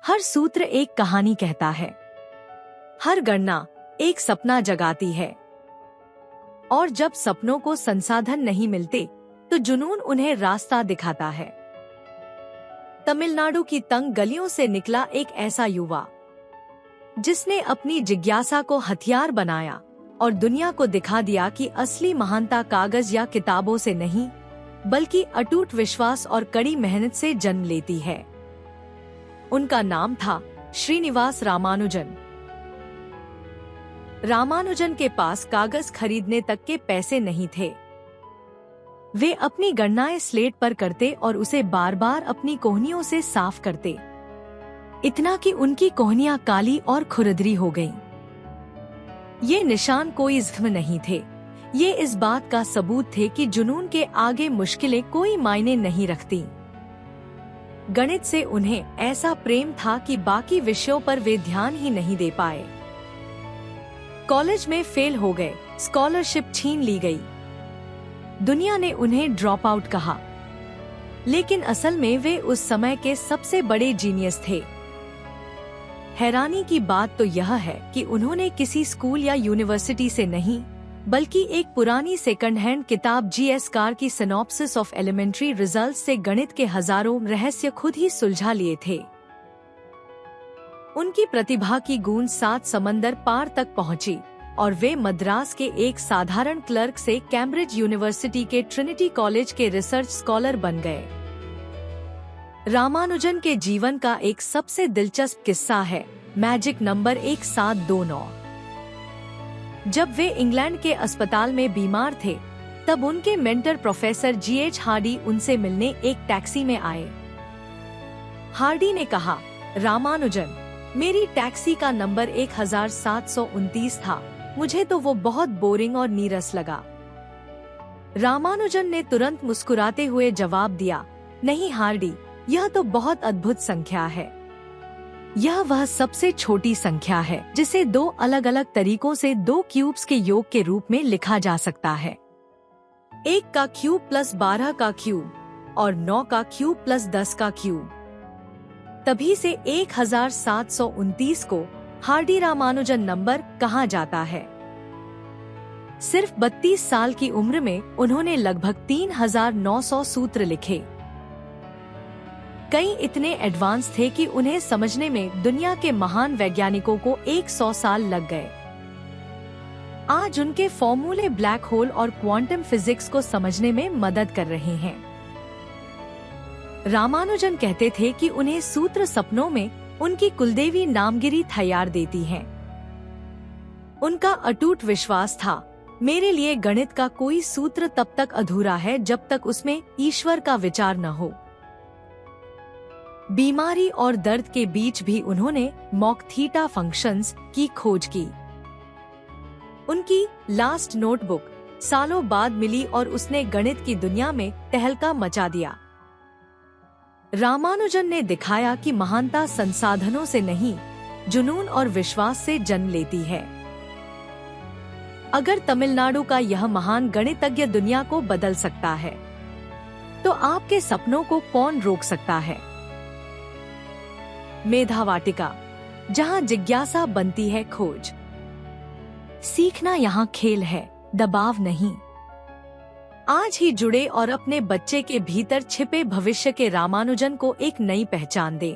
हर सूत्र एक कहानी कहता है, हर गणना एक सपना जगाती है, और जब सपनों को संसाधन नहीं मिलते तो जुनून उन्हें रास्ता दिखाता है। तमिलनाडु की तंग गलियों से निकला एक ऐसा युवा जिसने अपनी जिज्ञासा को हथियार बनाया और दुनिया को दिखा दिया कि असली महानता कागज या किताबों से नहीं, बल्कि अटूट विश्वास और कड़ी मेहनत से जन्म लेती है। उनका नाम था श्रीनिवास रामानुजन। रामानुजन के पास कागज खरीदने तक के पैसे नहीं थे। वे अपनी गणनाएं स्लेट पर करते और उसे बार बार अपनी कोहनियों से साफ करते, इतना कि उनकी कोहनियां काली और खुरदरी हो गईं। ये निशान कोई ज़ख्म नहीं थे, ये इस बात का सबूत थे कि जुनून के आगे मुश्किलें कोई मायने नहीं रखती। गणित से उन्हें ऐसा प्रेम था कि बाकी विषयों पर वे ध्यान ही नहीं दे पाए। कॉलेज में फेल हो गए, स्कॉलरशिप छीन ली गई। दुनिया ने उन्हें ड्रॉप आउट कहा, लेकिन असल में वे उस समय के सबसे बड़े जीनियस थे। हैरानी की बात तो यह है कि उन्होंने किसी स्कूल या यूनिवर्सिटी से नहीं, बल्कि एक पुरानी सेकंड हैंड किताब जीएस कार की सिनॉप्सिस ऑफ एलिमेंट्री रिजल्ट्स से गणित के हजारों रहस्य खुद ही सुलझा लिए थे। उनकी प्रतिभा की गूंज 7 समंदर पार तक पहुंची और वे मद्रास के एक साधारण क्लर्क से कैम्ब्रिज यूनिवर्सिटी के ट्रिनिटी कॉलेज के रिसर्च स्कॉलर बन गए। रामानुजन के जीवन का एक सबसे दिलचस्प किस्सा है मैजिक नंबर 1729। जब वे इंग्लैंड के अस्पताल में बीमार थे, तब उनके मेंटर प्रोफेसर जीएच हार्डी उनसे मिलने एक टैक्सी में आए। हार्डी ने कहा, रामानुजन, मेरी टैक्सी का नंबर 1729 था। मुझे तो वो बहुत बोरिंग और नीरस लगा। रामानुजन ने तुरंत मुस्कुराते हुए जवाब दिया, नहीं हार्डी, यह तो बहुत अद्भुत संख्या है। यह वह सबसे छोटी संख्या है जिसे 2 अलग अलग तरीकों से 2 क्यूब्स के योग के रूप में लिखा जा सकता है। 1 का क्यूब प्लस 12 का क्यूब और 9 का क्यूब प्लस 10 का क्यूब। तभी से 1729 को हार्डी रामानुजन नंबर कहा जाता है। सिर्फ 32 साल की उम्र में उन्होंने लगभग 3900 सूत्र लिखे। कई इतने एडवांस थे कि उन्हें समझने में दुनिया के महान वैज्ञानिकों को 100 साल लग गए। आज उनके फॉर्मूले ब्लैक होल और क्वांटम फिजिक्स को समझने में मदद कर रहे हैं। रामानुजन कहते थे कि उन्हें सूत्र सपनों में उनकी कुलदेवी नामगिरी तैयार देती हैं। उनका अटूट विश्वास था, मेरे लिए गणित का कोई सूत्र तब तक अधूरा है जब तक उसमें ईश्वर का विचार न हो। बीमारी और दर्द के बीच भी उन्होंने मॉक थीटा फंक्शंस की खोज की। उनकी लास्ट नोटबुक सालों बाद मिली और उसने गणित की दुनिया में तहलका मचा दिया। रामानुजन ने दिखाया कि महानता संसाधनों से नहीं, जुनून और विश्वास से जन्म लेती है। अगर तमिलनाडु का यह महान गणितज्ञ दुनिया को बदल सकता है, तो आपके सपनों को कौन रोक सकता है? मेधावाटिका, जहां जिज्ञासा बनती है खोज। सीखना यहाँ खेल है, दबाव नहीं। आज ही जुड़े और अपने बच्चे के भीतर छिपे भविष्य के रामानुजन को एक नई पहचान दें।